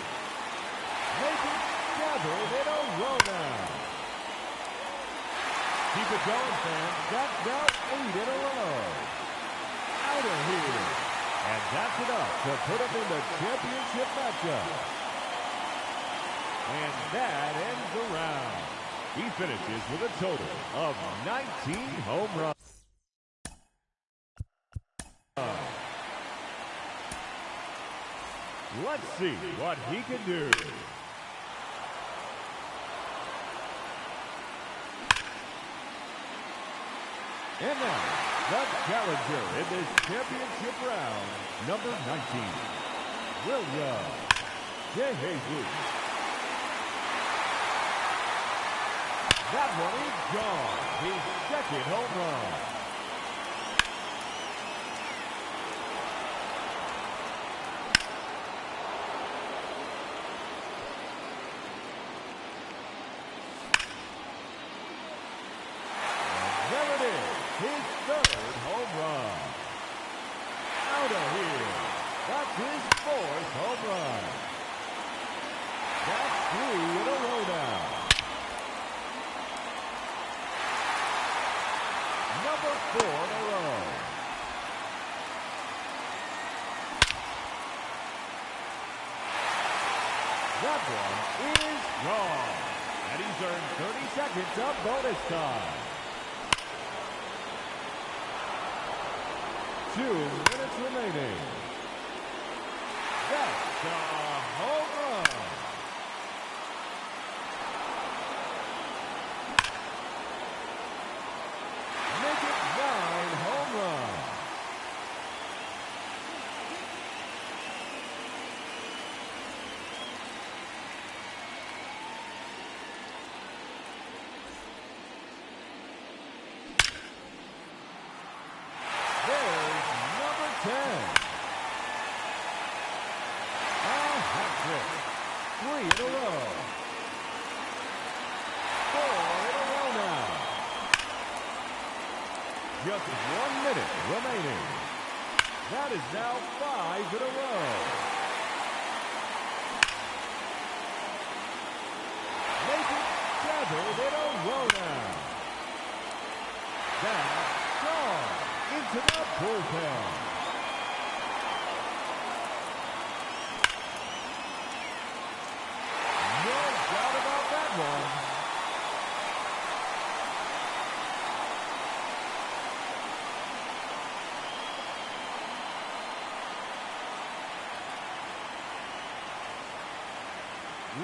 Make it 7 in a row now. Keep it going, fans. That's now 8 in a row. Out of here. And that's enough to put him in the championship matchup. And that ends the round. He finishes with a total of 19 home runs. Let's see what he can do. And now, the challenger in this championship round, number 19, William DeJesus. That one is gone. His second home run. And there it is, his third home run. Out of here. That's his fourth home run. That's 3 in a row now. Number 4 in a row. That one is gone. And he's earned 30 seconds of bonus time. 2 minutes remaining. That's a home run. Make it 9 home runs. There's number 10. A hat trick. 3 in a row. 4 in a row now. Just 1 minute remaining. That is now 5 in a row. Make it 7 in a row now. That's gone into the bullpen. No doubt about that one.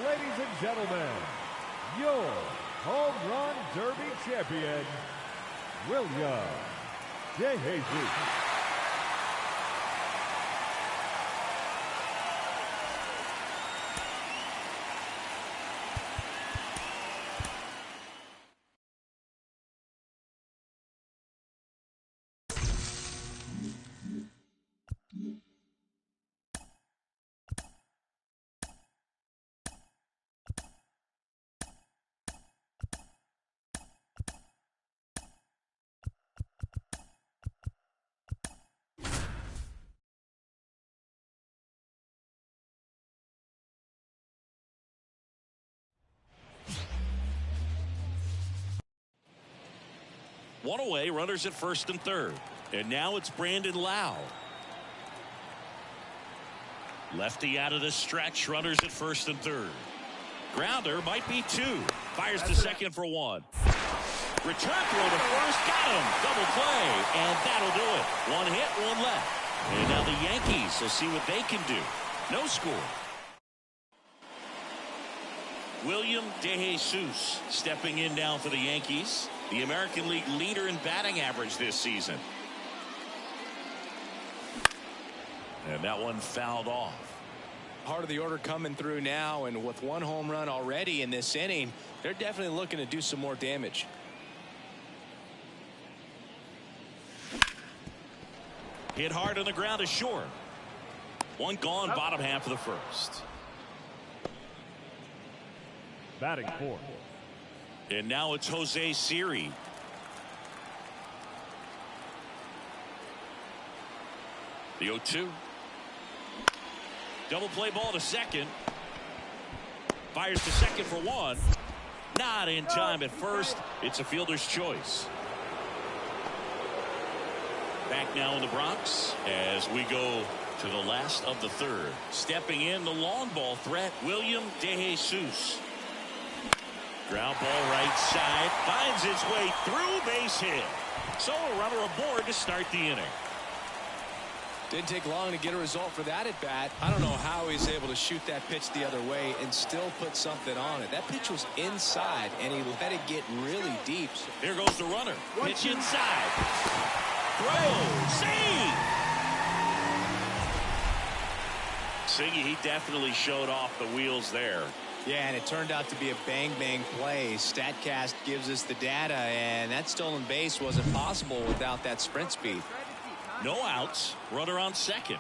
Ladies and gentlemen, your home run derby champion, William DeJesus. One away, runners at first and third. And now it's Brandon Lau. Lefty out of the stretch, runners at first and third. Grounder might be 2. Fires to second for 1. Return throw to first, got him. Double play, and that'll do it. 1 hit, 1 left. And now the Yankees will see what they can do. No score. William DeJesus stepping in now for the Yankees. The American League leader in batting average this season. And that one fouled off. Part of the order coming through now, and with 1 home run already in this inning, they're definitely looking to do some more damage. Hit hard on the ground is short. 1 gone, bottom half of the first. Batting fourth. And now it's Jose Siri. The 0-2. Double play ball to second. Fires to second for 1. Not in time at first. It's a fielder's choice. Back now in the Bronx as we go to the last of the third. Stepping in the long ball threat, William DeJesus. Ground ball right side. Finds its way through, base hit. So a runner aboard to start the inning. Didn't take long to get a result for that at bat. I don't know how he's able to shoot that pitch the other way and still put something on it. That pitch was inside, and he let it get really deep. Here goes the runner. Pitch inside. Throw. Save. Siggy, he definitely showed off the wheels there. Yeah, and it turned out to be a bang-bang play. StatCast gives us the data, and that stolen base wasn't possible without that sprint speed. No outs. Runner on second.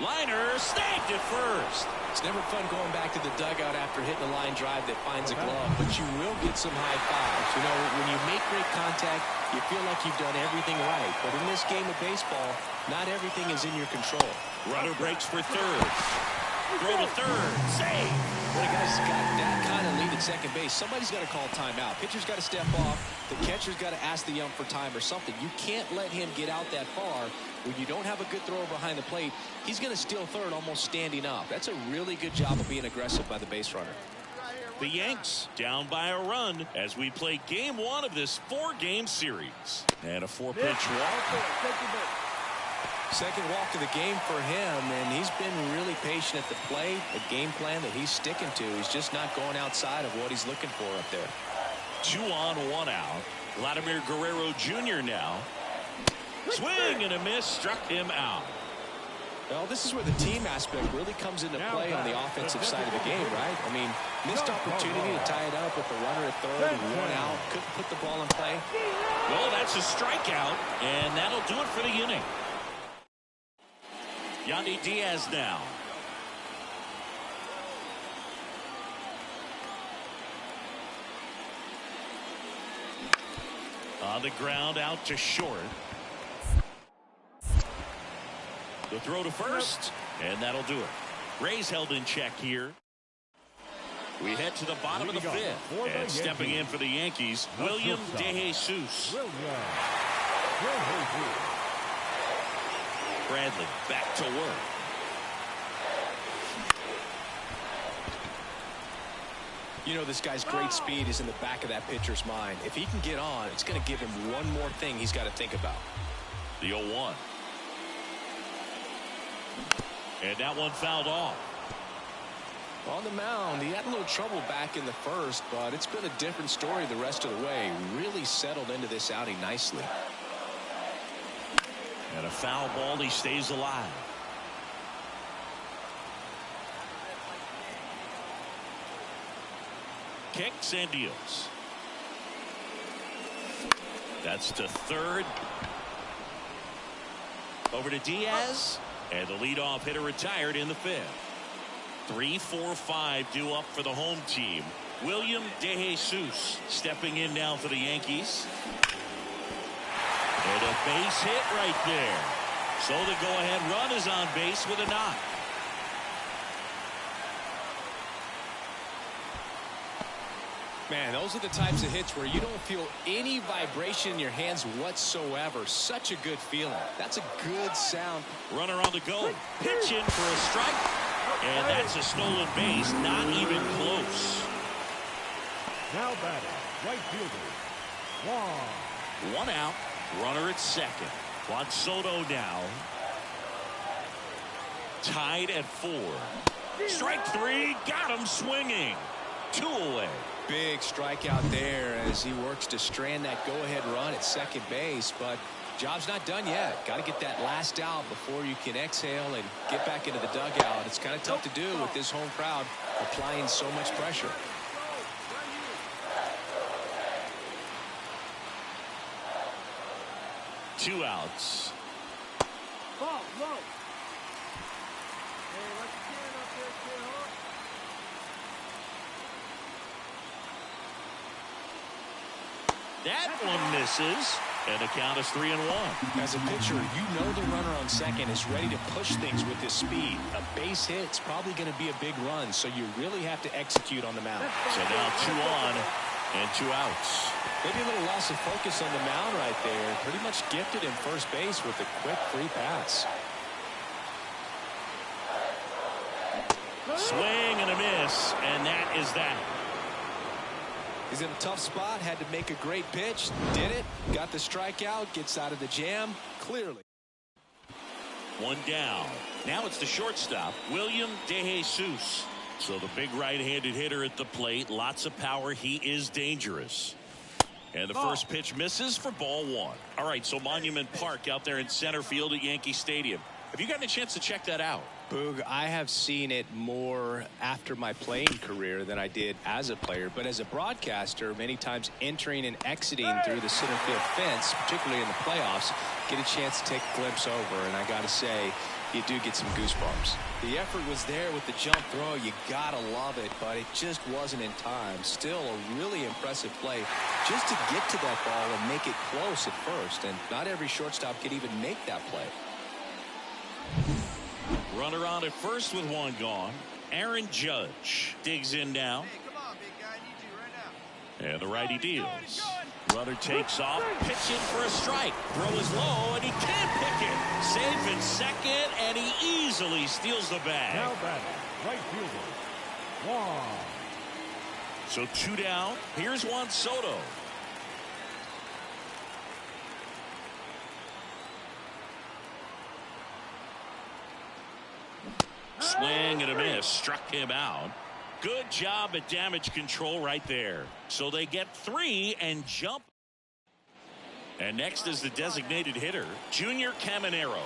Liner snagged at first. It's never fun going back to the dugout after hitting a line drive that finds a glove, but you will get some high fives. You know, when you make great contact, you feel like you've done everything right. But in this game of baseball, not everything is in your control. Runner breaks for third. Throw to third. Save. When a guy's got that kind of lead at second base, somebody's got to call timeout. Pitcher's got to step off. The catcher's got to ask the ump for time or something. You can't let him get out that far. When you don't have a good thrower behind the plate, he's going to steal third almost standing up. That's a really good job of being aggressive by the base runner. The Yanks down by a run as we play game one of this 4-game series. And a 4-pitch walk. Second walk of the game for him, and he's been really patient at the plate. The game plan that he's sticking to, he's just not going outside of what he's looking for up there. 2 on, 1 out. Vladimir Guerrero Jr. now. Swing and a miss, struck him out. Well, this is where the team aspect really comes into play on the offensive side of the game, right? I mean, missed opportunity to tie it up with the runner at third and 1 out. Couldn't put the ball in play. Well, that's a strikeout, and that'll do it for the inning. Yandy Diaz now. On the ground, out to short. The throw to first, and that'll do it. Rays held in check here. We head to the bottom of the 5th, and stepping in for the Yankees, William DeJesus. Bradley back to work. You know, this guy's great speed is in the back of that pitcher's mind. If he can get on, it's going to give him one more thing he's got to think about. The 0-1. And that one fouled off. On the mound, he had a little trouble back in the first, but it's been a different story the rest of the way. Really settled into this outing nicely. And a foul ball, he stays alive. Kicks and deals. That's to third. Over to Diaz. And the leadoff hitter retired in the 5th. 3, 4, 5 due up for the home team. William DeJesus stepping in now for the Yankees. And a base hit right there. So the go-ahead run is on base with a knock. Man, those are the types of hits where you don't feel any vibration in your hands whatsoever. Such a good feeling. That's a good sound. Runner on the go. Pitch in for a strike. And that's a stolen base. Not even close. Now batting, right fielder, Juan. 1 out. Runner at second. Juan Soto now. Tied at 4. Strike 3. Got him swinging. 2 away. Big strikeout there as he works to strand that go-ahead run at second base, but job's not done yet. Got to get that last out before you can exhale and get back into the dugout. It's kind of tough to do with this home crowd applying so much pressure. Two outs. Ball, low. Hey, let's get up there, kid. That one misses, and the count is 3-1. As a pitcher, you know the runner on second is ready to push things with his speed. A base hit's probably going to be a big run, so you really have to execute on the mound. So now 2 on and 2 outs. Maybe a little loss of focus on the mound right there. Pretty much gifted in first base with a quick free pass. Swing and a miss, and that is that. He's in a tough spot, had to make a great pitch, did it, got the strikeout, gets out of the jam, clearly. One down. Now it's the shortstop, William DeJesus. So the big right-handed hitter at the plate, lots of power, he is dangerous. And the first pitch misses for ball one. All right, so Monument Park out there in center field at Yankee Stadium. Have you gotten a chance to check that out? Boog, I have seen it more after my playing career than I did as a player. But as a broadcaster, many times entering and exiting through the center field fence, particularly in the playoffs, get a chance to take a glimpse over. And I got to say, you do get some goosebumps. The effort was there with the jump throw. You got to love it, but it just wasn't in time. Still a really impressive play just to get to that ball and make it close at first. And not every shortstop could even make that play. Runner on at first with one gone. Aaron Judge digs in now. Hey, come on, big guy. I need you right now. And the righty deals. Runner takes off, pitching for a strike. Throw is low, and he can't pick it. Safe in second, and he easily steals the bag. Now batting, right fielder, Juan. So two down. Here's Juan Soto. Swing and a miss. Struck him out. Good job at damage control right there. So they get three and jump. And next is the designated hitter, Junior Caminero.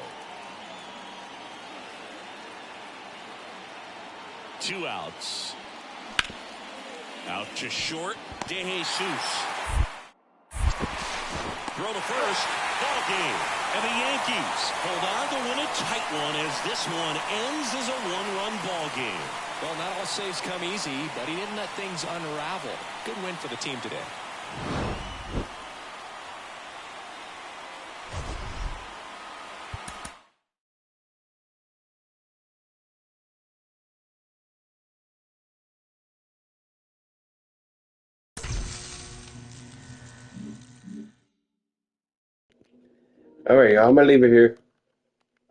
Two outs. Out to short, DeJesus. Throw to first, ball game. And the Yankees hold on to win a tight one as this one ends as a one-run ball game. Well, not all saves come easy, but he didn't let things unravel. Good win for the team today. All right, y'all. I'm gonna leave it here.